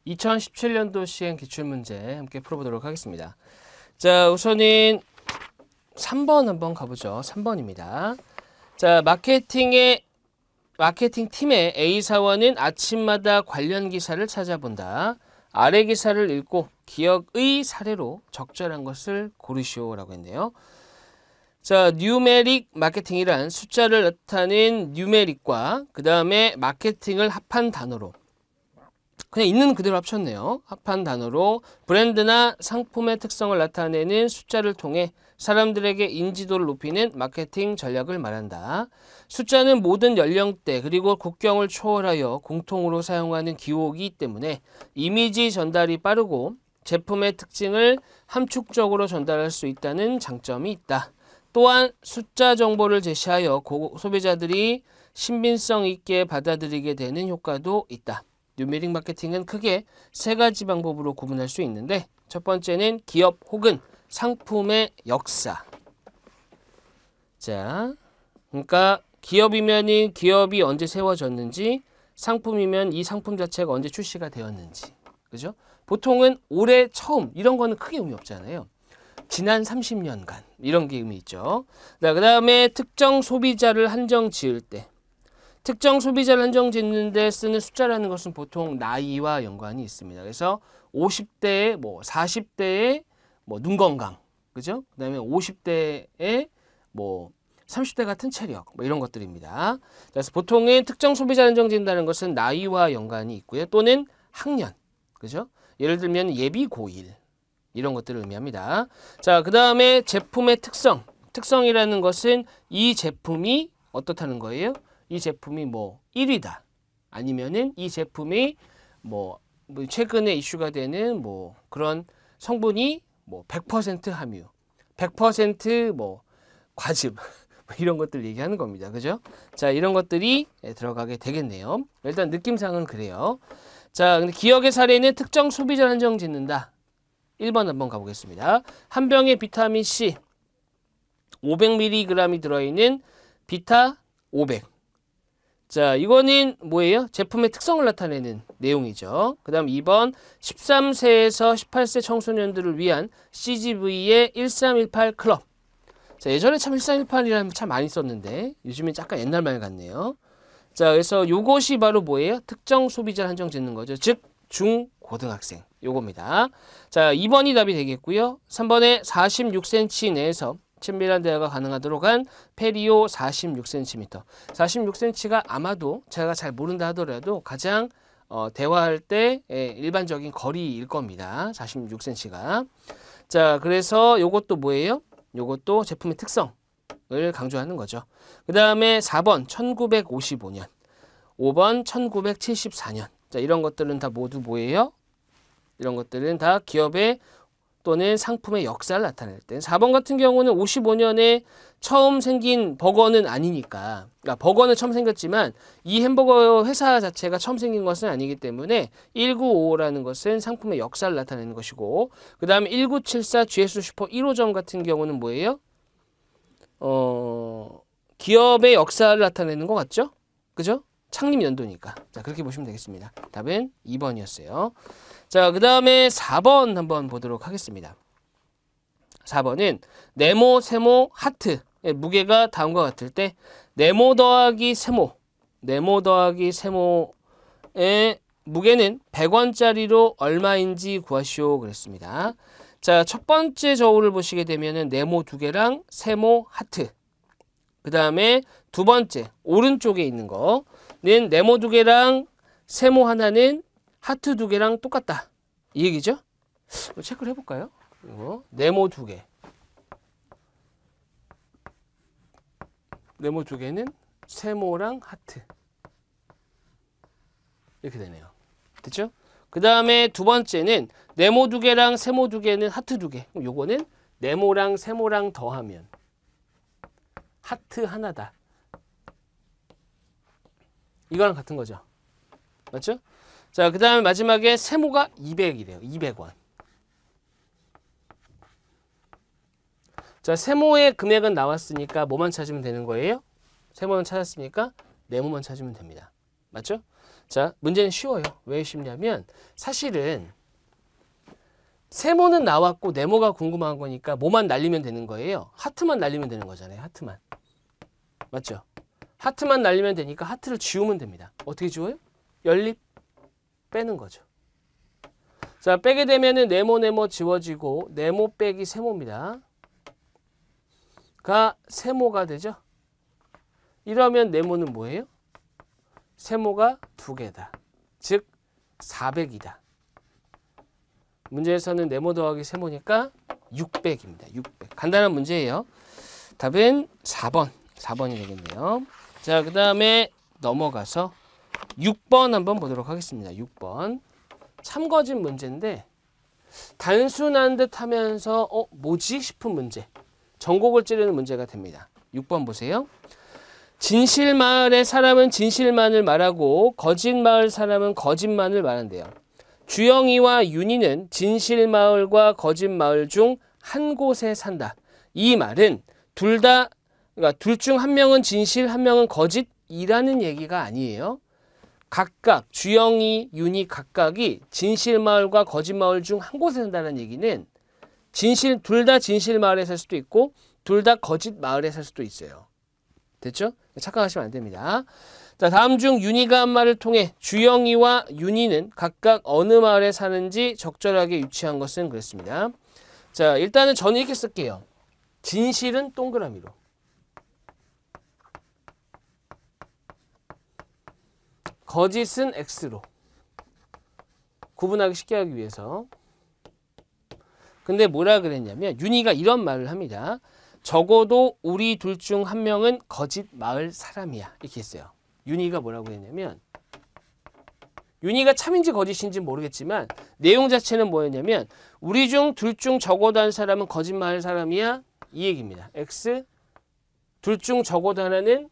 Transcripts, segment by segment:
2017년도 시행 기출문제 함께 풀어보도록 하겠습니다. 자, 우선은 3번 한번 가보죠. 3번입니다. 자, 마케팅 팀의 A 사원은 아침마다 관련 기사를 찾아본다. 아래 기사를 읽고 기억의 사례로 적절한 것을 고르시오라고 했네요. 자, 뉴메릭 마케팅이란 숫자를 나타낸 뉴메릭과 그 다음에 마케팅을 합한 단어로 그냥 있는 그대로 합쳤네요. 합한 단어로 브랜드나 상품의 특성을 나타내는 숫자를 통해 사람들에게 인지도를 높이는 마케팅 전략을 말한다. 숫자는 모든 연령대 그리고 국경을 초월하여 공통으로 사용하는 기호이기 때문에 이미지 전달이 빠르고 제품의 특징을 함축적으로 전달할 수 있다는 장점이 있다. 또한 숫자 정보를 제시하여 소비자들이 신빙성 있게 받아들이게 되는 효과도 있다. 뉴메릭 마케팅은 크게 세 가지 방법으로 구분할 수 있는데 첫 번째는 기업 혹은 상품의 역사. 자, 그러니까 기업이면 기업이 언제 세워졌는지, 상품이면 이 상품 자체가 언제 출시가 되었는지. 그죠? 보통은 올해 처음 이런 거는 크게 의미 없잖아요. 지난 30년간 이런 게 의미 있죠. 그 다음에 특정 소비자를 한정 지을 때 특정 소비자를 한정 짓는 데 쓰는 숫자라는 것은 보통 나이와 연관이 있습니다. 그래서 50대에 40대에 눈 건강, 그죠? 그 다음에 50대에 30대 같은 체력, 이런 것들입니다. 그래서 보통은 특정 소비자를 한정 짓는다는 것은 나이와 연관이 있고요. 또는 학년, 그죠? 예를 들면 예비 고1, 이런 것들을 의미합니다. 자, 그 다음에 제품의 특성. 특성이라는 것은 이 제품이 어떻다는 거예요? 이 제품이 1위다. 아니면은 이 제품이 최근에 이슈가 되는 그런 성분이 100% 함유, 100% 과즙, 이런 것들 얘기하는 겁니다. 그죠? 자, 이런 것들이 들어가게 되겠네요. 일단 느낌상은 그래요. 자, 근데 기억의 사례는 특정 소비자를 한정 짓는다. 1번 한번 가보겠습니다. 한 병의 비타민 C 500mg이 들어있는 비타 500. 자, 이거는 뭐예요? 제품의 특성을 나타내는 내용이죠. 그 다음 2번 13세에서 18세 청소년들을 위한 CGV의 1318 클럽. 자, 예전에 참 1318이라는 참 많이 썼는데 요즘엔 약간 옛날 말 같네요. 자, 그래서 요것이 바로 뭐예요? 특정 소비자를 한정 짓는 거죠. 즉 중고등학생 요겁니다. 자, 2번이 답이 되겠고요. 3번에 46cm 내에서 친밀한 대화가 가능하도록 한 페리오 46cm. 46cm가 아마도 제가 잘 모른다 하더라도 가장 대화할 때 일반적인 거리일 겁니다. 46cm가. 자, 그래서 요것도 뭐예요? 요것도 제품의 특성을 강조하는 거죠. 그 다음에 4번 1955년, 5번 1974년. 자, 이런 것들은 다 모두 뭐예요? 이런 것들은 다 기업의 또는 상품의 역사를 나타낼 때 4번 같은 경우는 55년에 처음 생긴 버거는 아니니까, 그러니까 버거는 처음 생겼지만 이 햄버거 회사 자체가 처음 생긴 것은 아니기 때문에 1955라는 것은 상품의 역사를 나타내는 것이고, 그 다음에 1974 GS 슈퍼 1호점 같은 경우는 뭐예요? 기업의 역사를 나타내는 것 같죠? 그죠? 창립 연도니까. 자, 그렇게 보시면 되겠습니다. 답은 2번이었어요. 자, 그 다음에 4번 한번 보도록 하겠습니다. 4번은 네모, 세모, 하트의 무게가 다음과 같을 때 네모 더하기 세모, 네모 더하기 세모의 무게는 100원짜리로 얼마인지 구하시오 그랬습니다. 자, 첫 번째 저울을 보시게 되면은 네모 두 개랑 세모, 하트. 그 다음에 두 번째 오른쪽에 있는 거는 네모 두 개랑 세모 하나는 하트 두 개랑 똑같다. 이 얘기죠? 체크를 해볼까요? 이거 네모 두 개. 네모 두 개는 세모랑 하트. 이렇게 되네요. 됐죠? 그 다음에 두 번째는 네모 두 개랑 세모 두 개는 하트 두 개. 그럼 요거는 네모랑 세모랑 더하면 하트 하나다. 이거랑 같은 거죠. 맞죠? 자, 그 다음에 마지막에 세모가 200이래요. 200원. 자, 세모의 금액은 나왔으니까 뭐만 찾으면 되는 거예요? 세모는 찾았으니까 네모만 찾으면 됩니다. 맞죠? 자, 문제는 쉬워요. 왜 쉽냐면 사실은 세모는 나왔고 네모가 궁금한 거니까 뭐만 날리면 되는 거예요. 하트만 날리면 되는 거잖아요. 하트만. 맞죠? 하트만 날리면 되니까 하트를 지우면 됩니다. 어떻게 지워요? 연립 빼는 거죠. 자, 빼게 되면은 네모 지워지고 네모 빼기 세모입니다. 가 세모가 되죠. 이러면 네모는 뭐예요? 세모가 2개다. 즉 400이다. 문제에서는 네모 더하기 세모니까 600입니다. 600. 간단한 문제예요. 답은 4번. 4번이 되겠네요. 자, 그 다음에 넘어가서 6번 한번 보도록 하겠습니다. 6번. 참거진 문제인데 단순한 듯 하면서 뭐지 싶은 문제. 전곡을 찌르는 문제가 됩니다. 6번 보세요. 진실마을의 사람은 진실만을 말하고 거짓마을 사람은 거짓만을 말한대요. 주영이와 윤희는 진실마을과 거짓마을 중 한 곳에 산다. 이 말은 그러니까 둘 중 한 명은 진실, 한 명은 거짓이라는 얘기가 아니에요. 각각 주영이, 윤희 각각이 진실마을과 거짓마을 중 한 곳에 산다는 얘기는 둘 다 진실마을에 살 수도 있고 둘 다 거짓마을에 살 수도 있어요. 됐죠? 착각하시면 안 됩니다. 자, 다음 중 윤희가 한 말을 통해 주영이와 윤희는 각각 어느 마을에 사는지 적절하게 유추한 것은 그랬습니다. 자, 일단은 저는 이렇게 쓸게요. 진실은 동그라미로. 거짓은 X로. 구분하기 쉽게 하기 위해서. 근데 뭐라 그랬냐면 윤희가 이런 말을 합니다. 적어도 우리 둘 중 한 명은 거짓 마을 사람이야. 이렇게 했어요. 윤희가 뭐라고 했냐면 윤희가 참인지 거짓인지 모르겠지만 내용 자체는 뭐였냐면 우리 중 둘 중 적어도 한 사람은 거짓 마을 사람이야. 이 얘기입니다. X 둘 중 적어도 하나는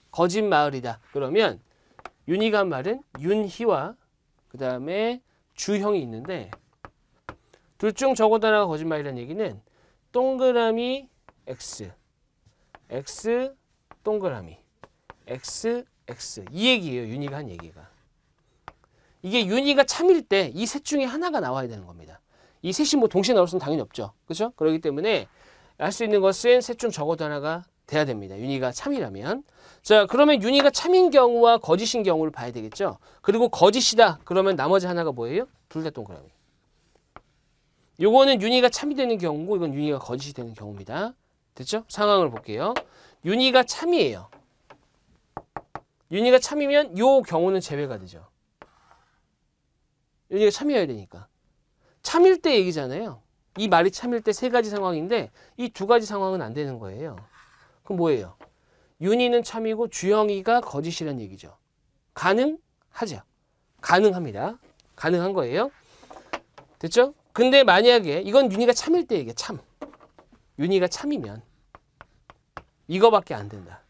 거짓 마을이다. 그러면 윤희가 한 말은 윤희와 그 다음에 주형이 있는데 둘 중 적어도 하나가 거짓말이라는 얘기는 동그라미 X, X 동그라미, X, X 이 얘기예요. 윤희가 한 얘기가. 이게 윤희가 참일 때 이 셋 중에 하나가 나와야 되는 겁니다. 이 셋이 뭐 동시에 나올 수는 당연히 없죠. 그렇죠? 그렇기 때문에 할 수 있는 것은 셋 중 적어도 하나가 돼야 됩니다. 윤희가 참이라면. 자, 그러면 윤희가 참인 경우와 거짓인 경우를 봐야 되겠죠. 그리고 거짓이다. 그러면 나머지 하나가 뭐예요? 둘 다 동그라미. 요거는 윤희가 참이 되는 경우고 이건 윤희가 거짓이 되는 경우입니다. 됐죠? 상황을 볼게요. 윤희가 참이에요. 윤희가 참이면 요 경우는 제외가 되죠. 윤희가 참이어야 되니까. 참일 때 얘기잖아요. 이 말이 참일 때 세 가지 상황인데 이 두 가지 상황은 안 되는 거예요. 그럼 뭐예요? 윤희는 참이고 주영이가 거짓이라는 얘기죠. 가능하죠. 가능합니다. 가능한 거예요. 됐죠? 근데 만약에 이건 윤희가 참일 때 얘기해. 참. 윤희가 참이면 이거밖에 안 된다.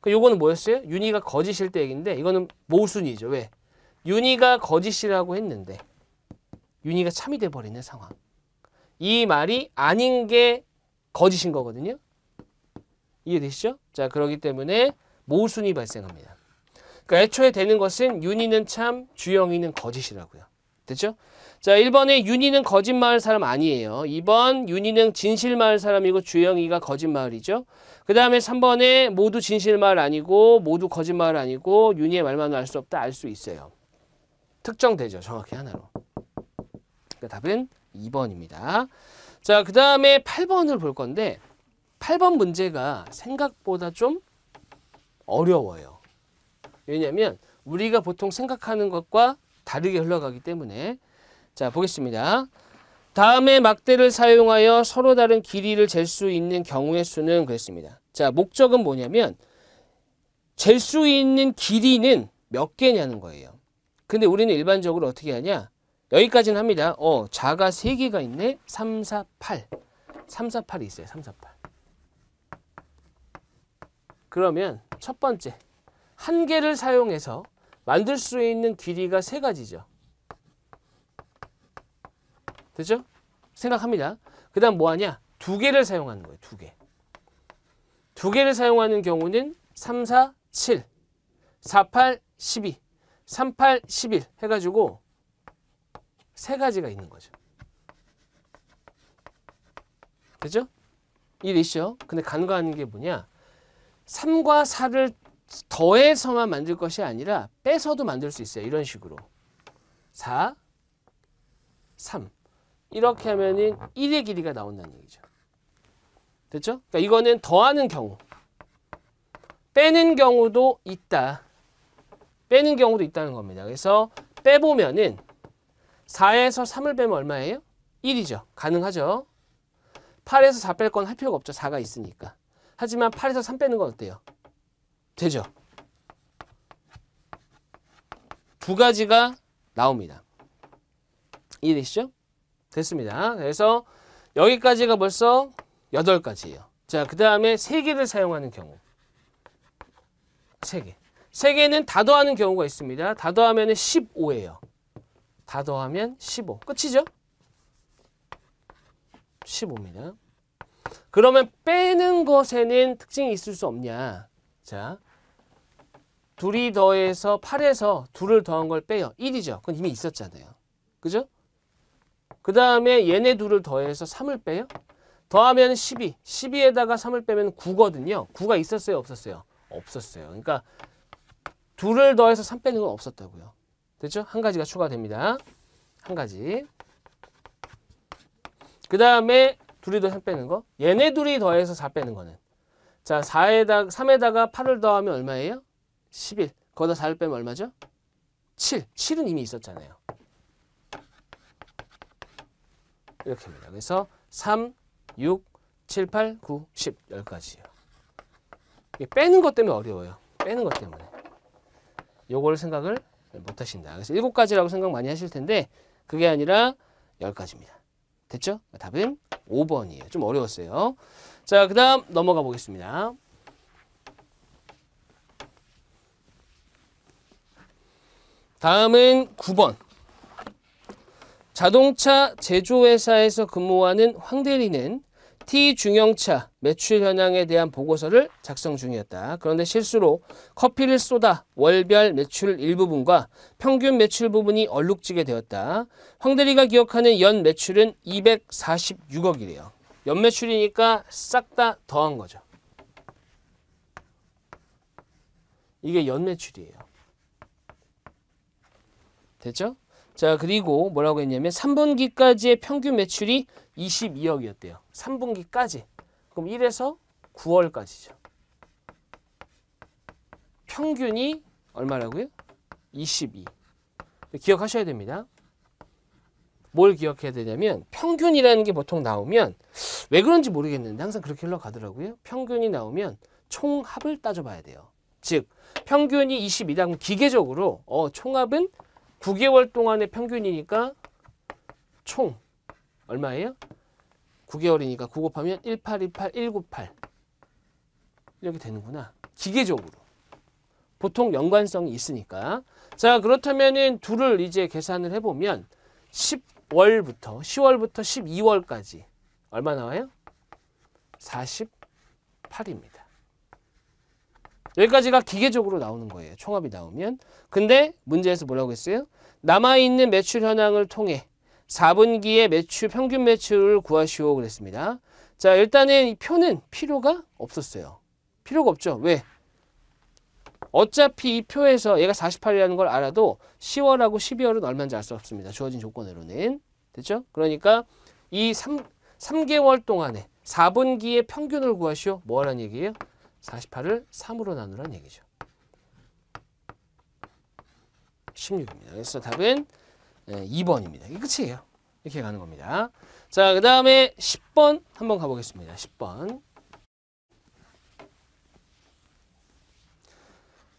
요거는 뭐였어요? 윤희가 거짓일 때 얘기인데 이거는 모순이죠. 왜? 윤희가 거짓이라고 했는데 윤희가 참이 돼버리는 상황. 이 말이 아닌 게 거짓인 거거든요. 이해되시죠? 자, 그렇기 때문에 모순이 발생합니다. 그러니까 애초에 되는 것은 윤희는 참, 주영이는 거짓이라고요. 됐죠? 자, 1번에 윤희는 거짓말 사람 아니에요. 2번 윤희는 진실말 사람이고 주영이가 거짓말이죠. 그 다음에 3번에 모두 진실말 아니고 모두 거짓말 아니고 윤희의 말만 알 수 없다. 알 수 있어요. 특정되죠. 정확히 하나로. 그러니까 답은 2번입니다. 자, 그 다음에 8번을 볼 건데 8번 문제가 생각보다 좀 어려워요. 왜냐하면 우리가 보통 생각하는 것과 다르게 흘러가기 때문에. 자, 보겠습니다. 다음에 막대를 사용하여 서로 다른 길이를 잴 수 있는 경우의 수는 그랬습니다. 자, 목적은 뭐냐면 잴 수 있는 길이는 몇 개냐는 거예요. 근데 우리는 일반적으로 어떻게 하냐? 여기까지는 합니다. 자가 3개가 있네. 3, 4, 8. 3, 4, 8이 있어요. 3, 4, 8. 그러면 첫 번째, 한 개를 사용해서 만들 수 있는 길이가 3가지죠. 됐죠? 생각합니다. 그 다음 뭐 하냐? 2개를 사용하는 거예요. 2개. 2개를 사용하는 경우는 3, 4, 7, 4, 8, 12. 38, 11 해가지고 세 가지가 있는 거죠. 그죠? 이해되시죠? 근데 간과하는 게 뭐냐? 3과 4를 더해서만 만들 것이 아니라 빼서도 만들 수 있어요. 이런 식으로. 4, 3. 이렇게 하면은 1의 길이가 나온다는 얘기죠. 됐죠? 그러니까 이거는 더하는 경우. 빼는 경우도 있다. 빼는 경우도 있다는 겁니다. 그래서 빼보면은 4에서 3을 빼면 얼마예요? 1이죠. 가능하죠. 8에서 4 뺄 건 할 필요가 없죠. 4가 있으니까. 하지만 8에서 3 빼는 건 어때요? 되죠. 두 가지가 나옵니다. 이해되시죠? 됐습니다. 그래서 여기까지가 벌써 8가지예요. 자, 그 다음에 3개를 사용하는 경우. 3개. 3개는 다 더하는 경우가 있습니다. 다 더하면 15예요. 다 더하면 15. 끝이죠? 15입니다. 그러면 빼는 것에는 특징이 있을 수 없냐? 자, 둘이 더해서 8에서 2를 더한 걸 빼요. 1이죠. 그건 이미 있었잖아요. 그죠? 그 다음에 얘네 둘을 더해서 3을 빼요. 더하면 12. 12에다가 3을 빼면 9거든요. 9가 있었어요? 없었어요? 없었어요. 그러니까 2를 더해서 3 빼는 건 없었다고요. 됐죠? 한 가지가 추가됩니다. 한 가지. 그 다음에 둘이 더 3 빼는 거. 얘네 둘이 더해서 4 빼는 거는. 자, 3에다가 8을 더하면 얼마예요? 11. 거기다 4를 빼면 얼마죠? 7. 7은 이미 있었잖아요. 이렇게입니다. 그래서 3, 6, 7, 8, 9, 10. 10가지예요. 빼는 것 때문에 어려워요. 빼는 것 때문에. 요걸 생각을 못 하신다. 그래서 7가지라고 생각 많이 하실 텐데 그게 아니라 10가지입니다. 됐죠? 답은 5번이에요. 좀 어려웠어요. 자, 그 다음 넘어가 보겠습니다. 다음은 9번. 자동차 제조회사에서 근무하는 황 대리는 T중형차 매출 현황에 대한 보고서를 작성 중이었다. 그런데 실수로 커피를 쏟아 월별 매출 일부분과 평균 매출 부분이 얼룩지게 되었다. 황 대리가 기억하는 연 매출은 246억이래요. 연 매출이니까 싹 다 더한 거죠. 이게 연 매출이에요. 됐죠? 자, 그리고 뭐라고 했냐면 3분기까지의 평균 매출이 22억이었대요. 3분기까지. 그럼 1에서 9월까지죠. 평균이 얼마라고요? 22. 기억하셔야 됩니다. 뭘 기억해야 되냐면 평균이라는 게 보통 나오면 왜 그런지 모르겠는데 항상 그렇게 흘러가더라고요. 평균이 나오면 총합을 따져봐야 돼요. 즉 평균이 22다. 그럼 기계적으로 총합은 9개월 동안의 평균이니까 총 얼마예요? 9개월이니까 9 곱하면 1828, 198 이렇게 되는구나. 기계적으로. 보통 연관성이 있으니까. 자, 그렇다면은 둘을 이제 계산을 해보면 10월부터 12월까지 얼마 나와요? 48입니다. 여기까지가 기계적으로 나오는 거예요. 총합이 나오면. 근데 문제에서 뭐라고 했어요? 남아있는 매출 현황을 통해 4분기의 매출, 평균 매출을 구하시오 그랬습니다. 자, 일단은 이 표는 필요가 없었어요. 필요가 없죠. 왜? 어차피 이 표에서 얘가 48이라는 걸 알아도 10월하고 12월은 얼마인지 알 수 없습니다. 주어진 조건으로는. 됐죠? 그러니까 이 3개월 동안에 4분기의 평균을 구하시오. 뭐 하라는 얘기예요? 48을 3으로 나누라는 얘기죠. 16입니다. 그래서 답은 2번입니다. 이게 끝이에요. 이렇게 가는 겁니다. 자, 그 다음에 10번 한번 가보겠습니다. 10번.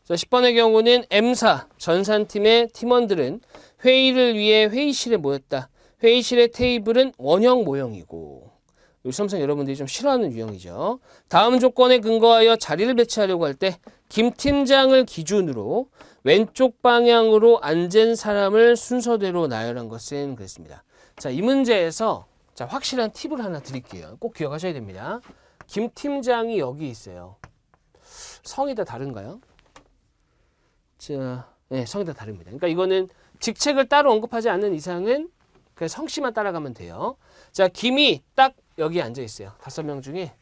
자, 10번의 경우는 M사 전산팀의 팀원들은 회의를 위해 회의실에 모였다. 회의실의 테이블은 원형 모형이고, 이 수험생 여러분들이 좀 싫어하는 유형이죠. 다음 조건에 근거하여 자리를 배치하려고 할 때 김 팀장을 기준으로 왼쪽 방향으로 앉은 사람을 순서대로 나열한 것은 그랬습니다. 자, 이 문제에서 자, 확실한 팁을 하나 드릴게요. 꼭 기억하셔야 됩니다. 김 팀장이 여기 있어요. 성이 다 다른가요? 자, 네, 성이 다 다릅니다. 그러니까 이거는 직책을 따로 언급하지 않는 이상은 그냥 성씨만 따라가면 돼요. 자, 김이 딱 여기 앉아 있어요. 5명 중에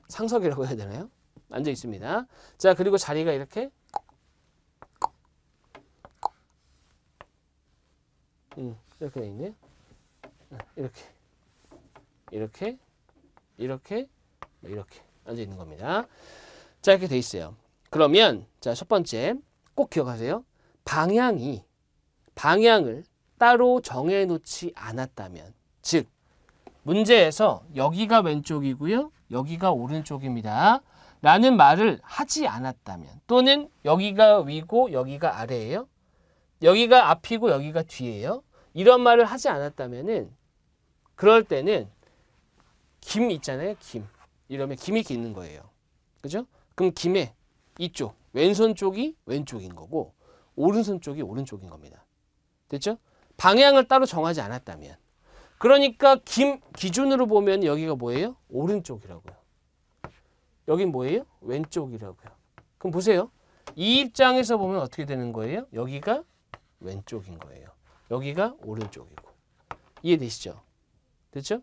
상석이라고 해야 되나요? 앉아 있습니다. 자, 그리고 자리가 이렇게 이렇게 돼 있네요. 이렇게 앉아 있는 겁니다. 자, 이렇게 돼 있어요. 그러면 자, 첫 번째 꼭 기억하세요. 방향을 따로 정해 놓지 않았다면, 즉 문제에서 여기가 왼쪽이고요, 여기가 오른쪽입니다 라는 말을 하지 않았다면, 또는 여기가 위고 여기가 아래예요, 여기가 앞이고 여기가 뒤예요, 이런 말을 하지 않았다면은, 그럴 때는 김 있잖아요. 김. 이러면 김이 이렇게 있는 거예요. 그죠? 그럼 김의 이쪽 왼손 쪽이 왼쪽인 거고 오른손 쪽이 오른쪽인 겁니다. 됐죠? 방향을 따로 정하지 않았다면. 그러니까 김 기준으로 보면 여기가 뭐예요? 오른쪽이라고요. 여긴 뭐예요? 왼쪽이라고요. 그럼 보세요. 이 입장에서 보면 어떻게 되는 거예요? 여기가 왼쪽인 거예요. 여기가 오른쪽이고. 이해되시죠? 됐죠?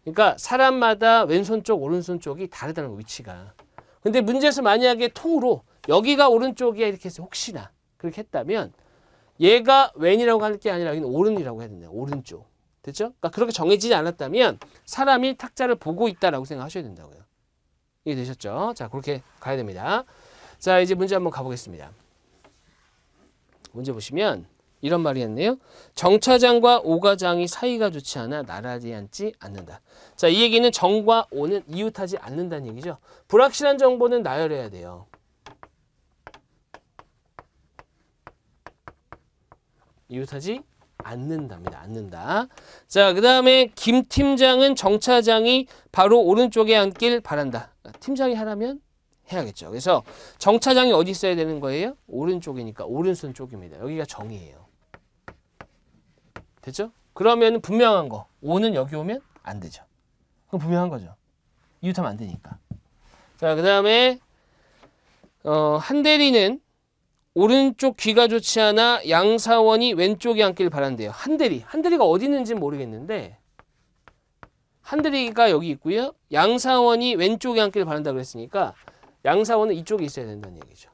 그러니까 사람마다 왼손 쪽, 오른손 쪽이 다르다는 거, 위치가. 근데 문제에서 만약에 통으로 여기가 오른쪽이야 이렇게 해서 혹시나 그렇게 했다면 얘가 왼이라고 할 게 아니라 여기는 오른이라고 해야 된다. 오른쪽. 됐죠? 그러니까 그렇게 정해지지 않았다면 사람이 탁자를 보고 있다라고 생각하셔야 된다고요. 이해되셨죠? 자, 그렇게 가야 됩니다. 자, 이제 문제 한번 가보겠습니다. 문제 보시면 이런 말이 있네요. 정차장과 오가장이 사이가 좋지 않아 나란히 앉지 않는다. 자, 이 얘기는 정과 오는 이웃하지 않는다는 얘기죠. 불확실한 정보는 나열해야 돼요. 이웃하지 않는답니다. 않는다. 자, 그 다음에 김 팀장은 정차장이 바로 오른쪽에 앉길 바란다. 팀장이 하라면 해야겠죠. 그래서 정차장이 어디 있어야 되는 거예요? 오른쪽이니까 오른손 쪽입니다. 여기가 정이에요. 됐죠? 그러면 분명한 거. 오는 여기 오면 안 되죠. 그럼 분명한 거죠. 이웃하면 안 되니까. 자, 그 다음에 한대리는 오른쪽 귀가 좋지 않아 양사원이 왼쪽에 앉길 바란대요. 한대리가 어디 있는지는 모르겠는데 한대리가 여기 있고요. 양사원이 왼쪽에 앉길 바란다고 그랬으니까 양사원은 이쪽에 있어야 된다는 얘기죠.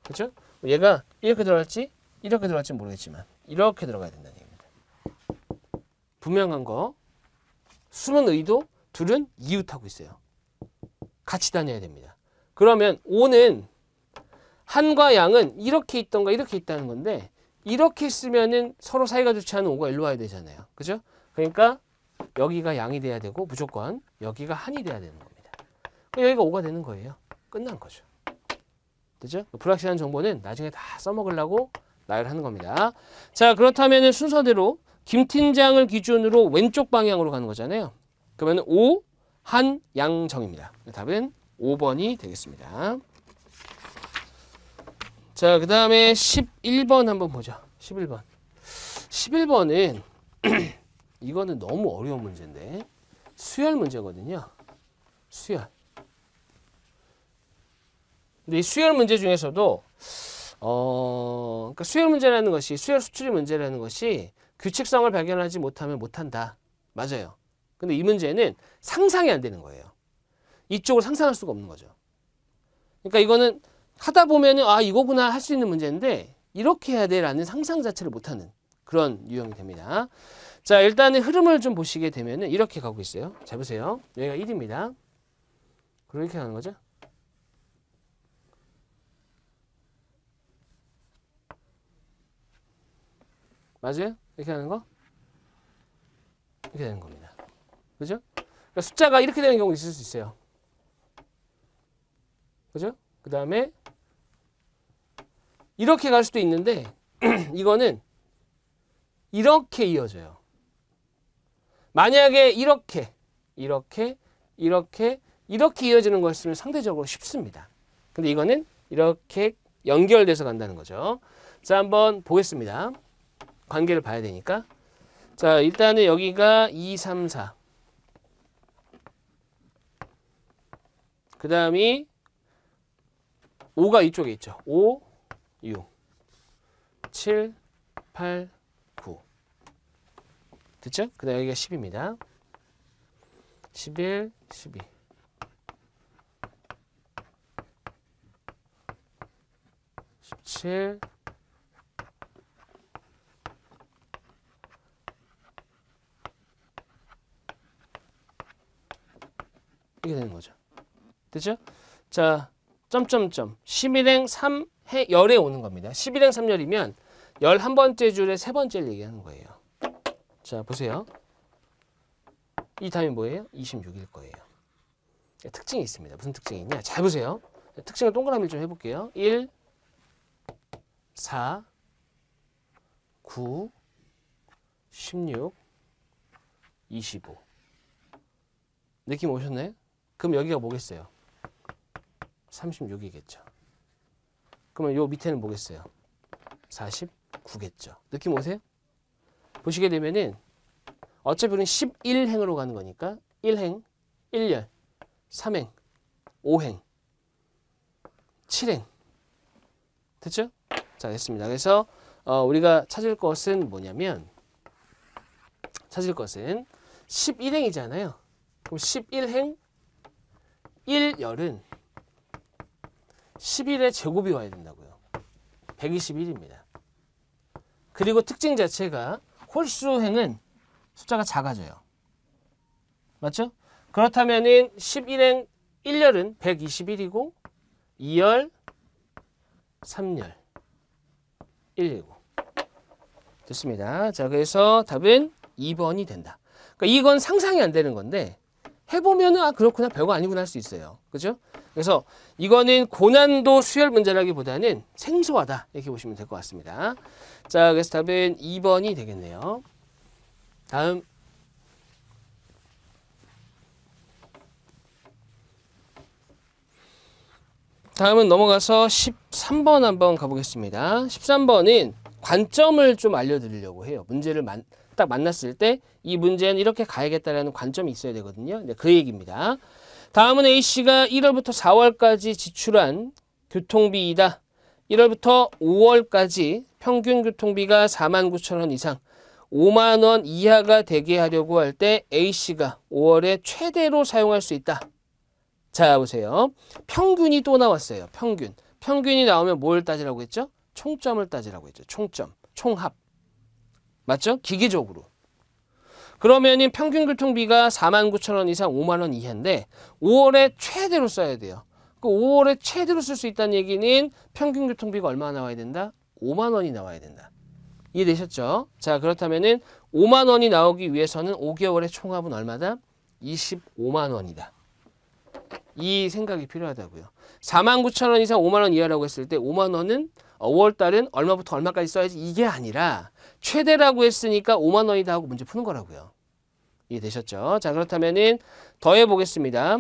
그렇죠? 얘가 이렇게 들어갈지 이렇게 들어갈지 모르겠지만 이렇게 들어가야 된다는 얘기입니다. 분명한 거. 숨은 의도 둘은 이웃하고 있어요. 같이 다녀야 됩니다. 그러면 오는 한과 양은 이렇게 있던가 이렇게 있다는 건데 이렇게 쓰면은 서로 사이가 좋지 않은 오가 일로 와야 되잖아요. 그죠? 그러니까 여기가 양이 돼야 되고 무조건 여기가 한이 돼야 되는 겁니다. 여기가 오가 되는 거예요. 끝난 거죠. 그죠? 불확실한 정보는 나중에 다 써먹으려고 나열하는 겁니다. 자, 그렇다면 순서대로 김 팀장을 기준으로 왼쪽 방향으로 가는 거잖아요. 그러면 오, 한, 양, 정입니다. 답은 5번이 되겠습니다. 자, 그 다음에 11번 한번 보죠. 11번. 11번은 이거는 너무 어려운 문제인데 수열 문제거든요. 수열. 근데 이 수열 문제 중에서도 그러니까 수열 문제라는 것이 수열 수출의 문제라는 것이 규칙성을 발견하지 못하면 못한다. 맞아요. 근데 이 문제는 상상이 안 되는 거예요. 이쪽을 상상할 수가 없는 거죠. 그러니까 이거는 하다 보면은 아 이거구나 할 수 있는 문제인데 이렇게 해야 돼라는 상상 자체를 못하는 그런 유형이 됩니다. 자, 일단은 흐름을 좀 보시게 되면은 이렇게 가고 있어요. 잘 보세요. 여기가 1입니다. 그리고 이렇게 가는 거죠. 맞아요? 이렇게 하는 거? 이렇게 되는 겁니다. 그죠? 그러니까 숫자가 이렇게 되는 경우 있을 수 있어요. 그죠? 그 다음에 이렇게 갈 수도 있는데 이거는 이렇게 이어져요. 만약에 이렇게 이어지는 거였으면 상대적으로 쉽습니다. 근데 이거는 이렇게 연결돼서 간다는 거죠. 자, 한번 보겠습니다. 관계를 봐야 되니까. 자, 일단은 여기가 2, 3, 4. 그 다음이 5가 이쪽에 있죠. 5, 6, 7, 8, 9. 됐죠? 그 다음에 여기가 10입니다. 11, 12. 17, 이게 되는 거죠. 됐죠? 자, 점점점 11행 3해 열에 오는 겁니다. 11행 3열이면 11번째 줄의 세 번째를 얘기하는 거예요. 자, 보세요. 이 다음이 뭐예요? 26일 거예요. 특징이 있습니다. 무슨 특징이 있냐? 잘 보세요. 특징을 동그라미를 좀 해볼게요. 1, 4, 9, 16, 25. 느낌 오셨나요? 그럼 여기가 뭐겠어요? 36이겠죠. 그러면 요 밑에는 뭐겠어요? 49겠죠. 느낌 오세요? 보시게 되면은 어차피 우리는 11행으로 가는 거니까 1행, 1열, 3행, 5행, 7행. 됐죠? 자, 됐습니다. 그래서 우리가 찾을 것은 뭐냐면 찾을 것은 11행이잖아요. 그럼 11행 1열은 11의 제곱이 와야 된다고요. 121입니다. 그리고 특징 자체가 홀수행은 숫자가 작아져요. 맞죠? 그렇다면은 11행 1열은 121이고 2열, 3열, 119. 됐습니다. 자, 그래서 답은 2번이 된다. 그러니까 이건 상상이 안 되는 건데 해보면은 아 그렇구나 별거 아니구나 할 수 있어요. 그죠? 그래서 이거는 고난도 수열 문제라기보다는 생소하다 이렇게 보시면 될 것 같습니다. 자, 그래서 답은 2번이 되겠네요. 다음은 넘어가서 13번 한번 가보겠습니다. 13번은 관점을 좀 알려드리려고 해요. 문제를 딱 만났을 때 이 문제는 이렇게 가야겠다라는 관점이 있어야 되거든요. 네, 그 얘기입니다. 다음은 A씨가 1월부터 4월까지 지출한 교통비이다. 1월부터 5월까지 평균 교통비가 49,000원 이상 5만 원 이하가 되게 하려고 할 때 A씨가 5월에 최대로 사용할 수 있다. 자, 보세요. 평균이 또 나왔어요. 평균. 평균이 나오면 뭘 따지라고 했죠? 총점을 따지라고 했죠. 총점. 총합. 맞죠? 기계적으로. 그러면은 평균 교통비가 49,000원 이상 5만 원 이하인데 5월에 최대로 써야 돼요. 그 5월에 최대로 쓸 수 있다는 얘기는 평균 교통비가 얼마 나와야 된다? 5만 원이 나와야 된다. 이해되셨죠? 자, 그렇다면은 5만 원이 나오기 위해서는 5개월의 총합은 얼마다? 25만 원이다. 이 생각이 필요하다고요. 49,000원 이상 5만 원 이하라고 했을 때 5만 원은 5월 달은 얼마부터 얼마까지 써야지 이게 아니라 최대라고 했으니까 5만 원이다 하고 문제 푸는 거라고요. 이해되셨죠? 자, 그렇다면은 더해 보겠습니다.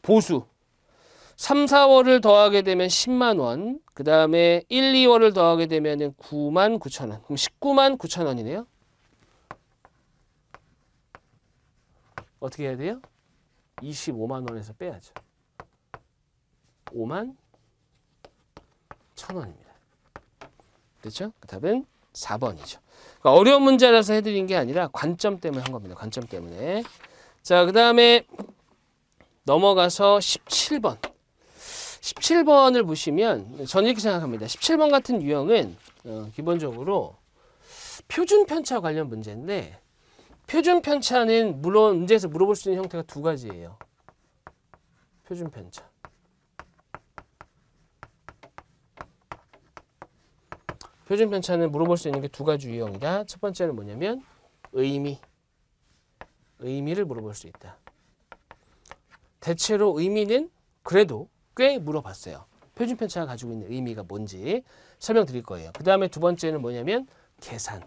보수. 3, 4월을 더하게 되면 10만 원. 그 다음에 1, 2월을 더하게 되면은 9만 9천 원. 그럼 19만 9천 원이네요. 어떻게 해야 돼요? 25만 원에서 빼야죠. 5만 1천 원입니다. 됐죠? 그 답은 4번이죠. 그러니까 어려운 문제라서 해드린 게 아니라 관점 때문에 한 겁니다. 관점 때문에. 자, 그 다음에 넘어가서 17번. 17번을 보시면 저는 이렇게 생각합니다. 17번 같은 유형은 기본적으로 표준 편차 관련 문제인데 표준 편차는 물론 문제에서 물어볼 수 있는 형태가 두 가지예요. 표준 편차. 표준 편차는 물어볼 수 있는 게 두 가지 유형이다. 첫 번째는 뭐냐면 의미를 물어볼 수 있다. 대체로 의미는 그래도 꽤 물어봤어요. 표준 편차가 가지고 있는 의미가 뭔지 설명드릴 거예요. 그 다음에 두 번째는 뭐냐면 계산.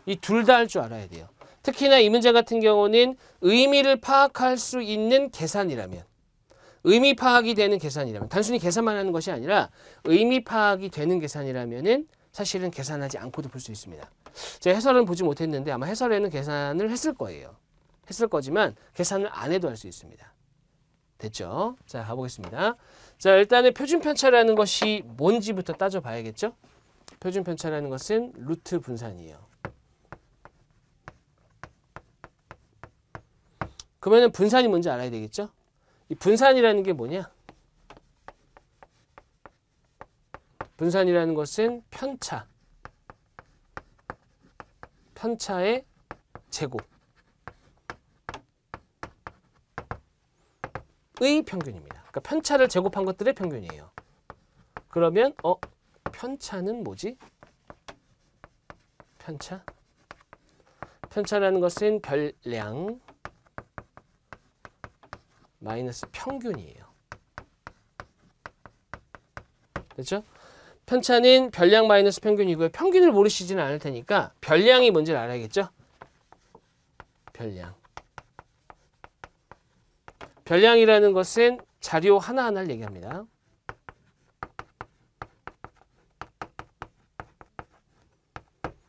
이 둘 다 할 줄 알아야 돼요. 특히나 이 문제 같은 경우는 의미를 파악할 수 있는 계산이라면 의미 파악이 되는 계산이라면 단순히 계산만 하는 것이 아니라 의미 파악이 되는 계산이라면은 사실은 계산하지 않고도 볼 수 있습니다. 제가 해설은 보지 못했는데 아마 해설에는 계산을 했을 거예요. 했을 거지만 계산을 안 해도 할 수 있습니다. 됐죠? 자, 가보겠습니다. 자, 일단은 표준편차라는 것이 뭔지부터 따져봐야겠죠? 표준편차라는 것은 루트 분산이에요. 그러면 분산이 뭔지 알아야 되겠죠? 이 분산이라는 게 뭐냐? 분산이라는 것은 편차의 제곱의 평균입니다. 그러니까 편차를 제곱한 것들의 평균이에요. 그러면 편차는 뭐지? 편차라는 것은 별량 마이너스 평균이에요. 그렇죠? 편차는 별량 마이너스 평균이고요. 평균을 모르시지는 않을 테니까 별량이 뭔지를 알아야겠죠? 별량이라는 것은 자료 하나하나를 얘기합니다.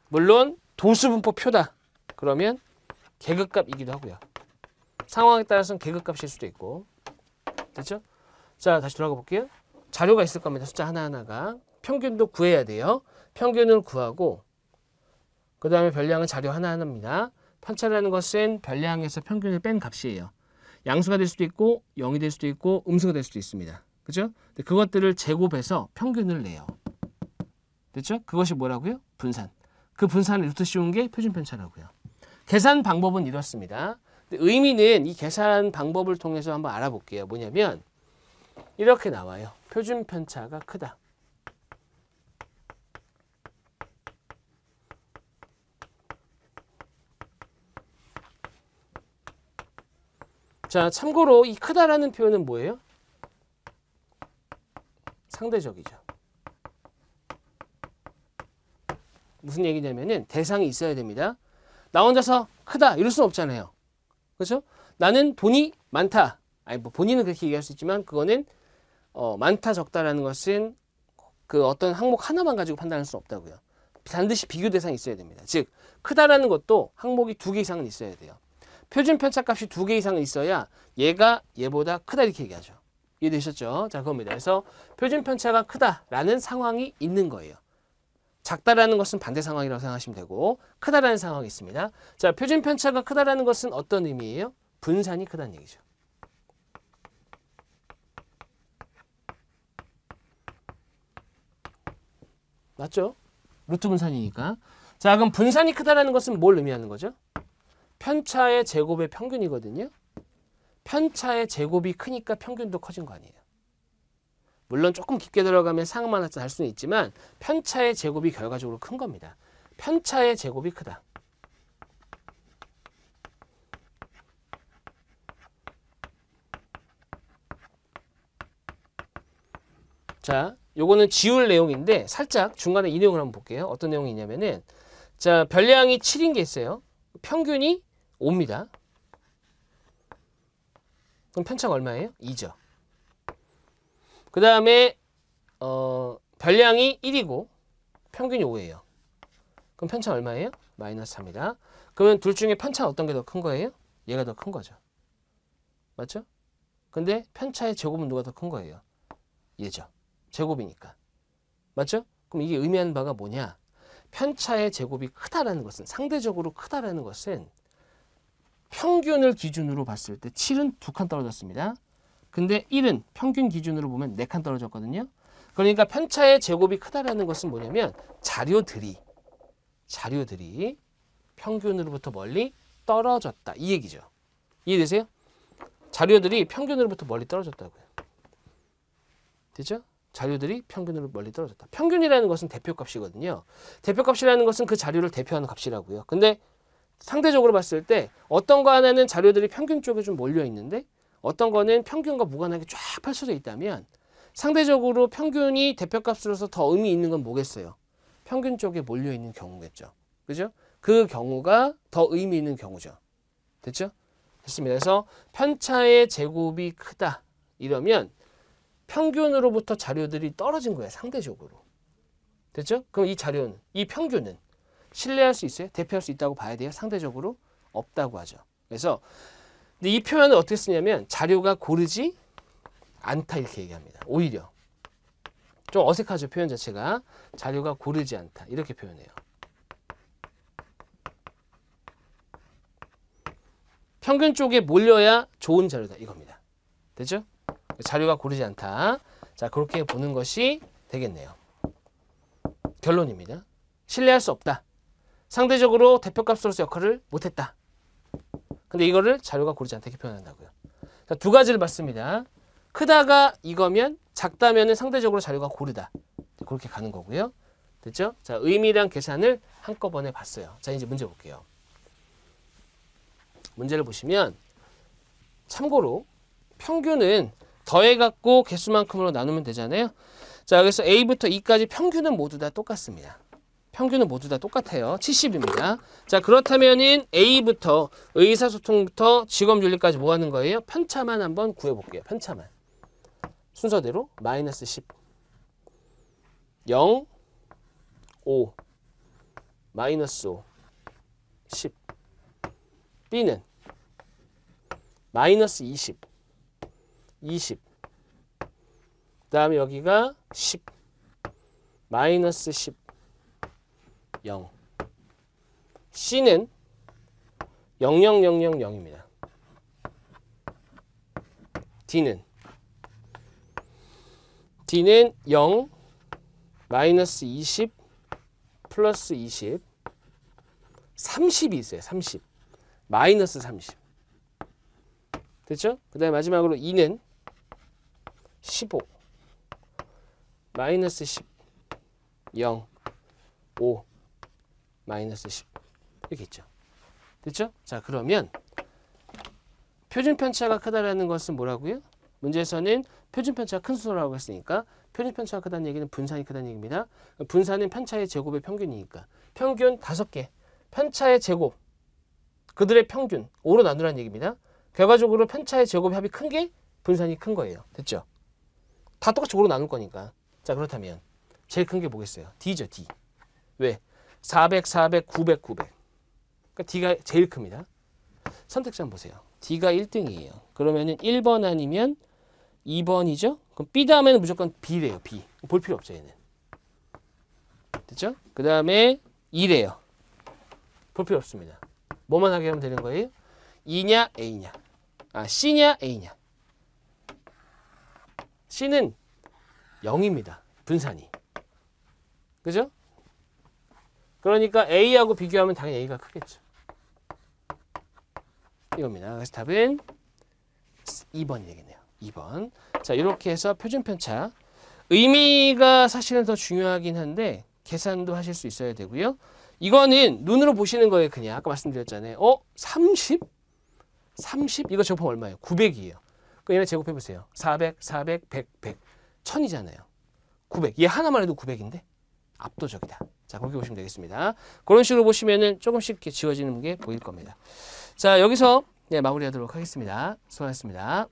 물론 도수분포 표다. 그러면 계급값이기도 하고요. 상황에 따라서는 계급값일 수도 있고. 됐죠? 자, 다시 돌아가 볼게요. 자료가 있을 겁니다. 숫자 하나하나가. 평균도 구해야 돼요. 평균을 구하고 그 다음에 별량은 자료 하나하나입니다. 편차라는 것은 별량에서 평균을 뺀 값이에요. 양수가 될 수도 있고 0이 될 수도 있고 음수가 될 수도 있습니다. 그죠? 그것들을 제곱해서 평균을 내요. 됐죠? 그것이 뭐라고요? 분산. 그 분산을 루트 씌운 게 표준편차라고요. 계산 방법은 이렇습니다. 의미는 이 계산 방법을 통해서 한번 알아볼게요. 뭐냐면 이렇게 나와요. 표준편차가 크다. 자, 참고로 이 크다라는 표현은 뭐예요? 상대적이죠. 무슨 얘기냐면은 대상이 있어야 됩니다. 나 혼자서 크다 이럴 수는 없잖아요. 그렇죠? 나는 돈이 많다. 아니 뭐 본인은 그렇게 얘기할 수 있지만 그거는 많다 적다라는 것은 그 어떤 항목 하나만 가지고 판단할 수 없다고요. 반드시 비교 대상이 있어야 됩니다. 즉 크다라는 것도 항목이 2개 이상은 있어야 돼요. 표준 편차값이 2개 이상은 있어야 얘가 얘보다 크다 이렇게 얘기하죠. 이해되셨죠? 자, 그겁니다. 그래서 표준 편차가 크다라는 상황이 있는 거예요. 작다라는 것은 반대 상황이라고 생각하시면 되고 크다라는 상황이 있습니다. 자, 표준 편차가 크다라는 것은 어떤 의미예요? 분산이 크다는 얘기죠. 맞죠? 루트 분산이니까. 자, 그럼 분산이 크다라는 것은 뭘 의미하는 거죠? 편차의 제곱의 평균이거든요. 편차의 제곱이 크니까 평균도 커진 거 아니에요. 물론 조금 깊게 들어가면 상황만 할 수는 있지만 편차의 제곱이 결과적으로 큰 겁니다. 편차의 제곱이 크다. 자, 요거는 지울 내용인데 살짝 중간에 이 내용을 한번 볼게요. 어떤 내용이 있냐면은 자, 별량이 7인 게 있어요. 평균이 5입니다. 그럼 편차가 얼마예요? 2죠. 그 다음에 별량이 1이고 평균이 5예요. 그럼 편차 얼마예요? 마이너스 3이다. 그러면 둘 중에 편차 어떤 게 더 큰 거예요? 얘가 더 큰 거죠. 맞죠? 근데 편차의 제곱은 누가 더 큰 거예요? 얘죠. 제곱이니까. 맞죠? 그럼 이게 의미하는 바가 뭐냐? 편차의 제곱이 크다라는 것은 상대적으로 크다라는 것은 평균을 기준으로 봤을 때 7은 2칸 떨어졌습니다. 근데 1은 평균 기준으로 보면 4칸 떨어졌거든요. 그러니까 편차의 제곱이 크다라는 것은 뭐냐면 자료들이 평균으로부터 멀리 떨어졌다. 이 얘기죠. 이해되세요? 자료들이 평균으로부터 멀리 떨어졌다고요. 됐죠? 자료들이 평균으로 멀리 떨어졌다. 평균이라는 것은 대표값이거든요. 대표값이라는 것은 그 자료를 대표하는 값이라고요. 근데 상대적으로 봤을 때 어떤 거 하나는 자료들이 평균 쪽에 좀 몰려 있는데 어떤 거는 평균과 무관하게 쫙 펼쳐져 있다면 상대적으로 평균이 대표값으로서 더 의미 있는 건 뭐겠어요? 평균 쪽에 몰려 있는 경우겠죠. 그죠? 그 경우가 더 의미 있는 경우죠. 됐죠? 됐습니다. 그래서 편차의 제곱이 크다. 이러면 평균으로부터 자료들이 떨어진 거예요. 상대적으로. 됐죠? 그럼 이 자료는, 이 평균은 신뢰할 수 있어요? 대표할 수 있다고 봐야 돼요? 상대적으로? 없다고 하죠. 그래서 근데 이 표현을 어떻게 쓰냐면 자료가 고르지 않다 이렇게 얘기합니다. 오히려 좀 어색하죠. 표현 자체가 자료가 고르지 않다 이렇게 표현해요. 평균 쪽에 몰려야 좋은 자료다 이겁니다. 됐죠? 자료가 고르지 않다. 자, 그렇게 보는 것이 되겠네요. 결론입니다. 신뢰할 수 없다. 상대적으로 대표값으로서 역할을 못했다. 근데 이거를 자료가 고르지 않다 이렇게 표현한다고요. 자, 두 가지를 봤습니다. 크다가 이거면 작다면 상대적으로 자료가 고르다. 그렇게 가는 거고요. 됐죠? 자, 의미랑 계산을 한꺼번에 봤어요. 자, 이제 문제 볼게요. 문제를 보시면 참고로 평균은 더해갖고 개수만큼으로 나누면 되잖아요. 자, 그래서 A부터 E까지 평균은 모두 다 똑같습니다. 평균은 모두 다 똑같아요. 70입니다. 자, 그렇다면은 A부터 의사소통부터 직업윤리까지 뭐 하는 거예요? 편차만 한번 구해볼게요. 편차만. 순서대로 마이너스 10, 0, 5, 마이너스 5, 10. B는 마이너스 20, 20. 그 다음에 여기가 10, 마이너스 10, 0. C는 00000입니다. D는 0, 마이너스 20, 플러스 20, 30이 있어요. 30, 마이너스 30. 됐죠? 그 다음에 마지막으로 2는 15, 마이너스 10, 0, 5, 마이너스 10 이렇게 있죠. 됐죠? 자, 그러면 표준 편차가 크다라는 것은 뭐라고요? 문제에서는 표준 편차가 큰 수라고 했으니까 표준 편차가 크다는 얘기는 분산이 크다는 얘기입니다. 분산은 편차의 제곱의 평균이니까 평균 5개, 편차의 제곱, 그들의 평균 5로 나누라는 얘기입니다. 결과적으로 편차의 제곱의 합이 큰 게 분산이 큰 거예요. 됐죠? 다 똑같이 5로 나눌 거니까. 자, 그렇다면 제일 큰 게 뭐겠어요? D죠, D. 왜? 400, 400, 900, 900. 그러니까 D가 제일 큽니다. 선택장 보세요. D가 1등이에요. 그러면은 1번 아니면 2번이죠? 그럼 B 다음에는 무조건 B래요. B. 볼 필요 없죠, 얘는. 됐죠? 그 다음에 2래요. 볼 필요 없습니다. 뭐만 하게 하면 되는 거예요? E냐, A냐. 아, C냐, A냐. C는 0입니다. 분산이. 그죠? 그러니까 A하고 비교하면 당연히 A가 크겠죠. 이겁니다. 그래서 답은 2번이 되겠네요. 2번. 자, 이렇게 해서 표준 편차. 의미가 사실은 더 중요하긴 한데 계산도 하실 수 있어야 되고요. 이거는 눈으로 보시는 거예요. 그냥 아까 말씀드렸잖아요. 30? 30? 이거 제곱하면 얼마예요? 900이에요. 그 얘네 제곱해 보세요. 400, 400, 100, 100. 1000이잖아요. 900. 얘 하나만 해도 900인데 압도적이다. 자, 그렇게 보시면 되겠습니다. 그런 식으로 보시면은 조금씩 이렇게 지워지는 게 보일 겁니다. 자, 여기서 마무리하도록 하겠습니다. 수고하셨습니다.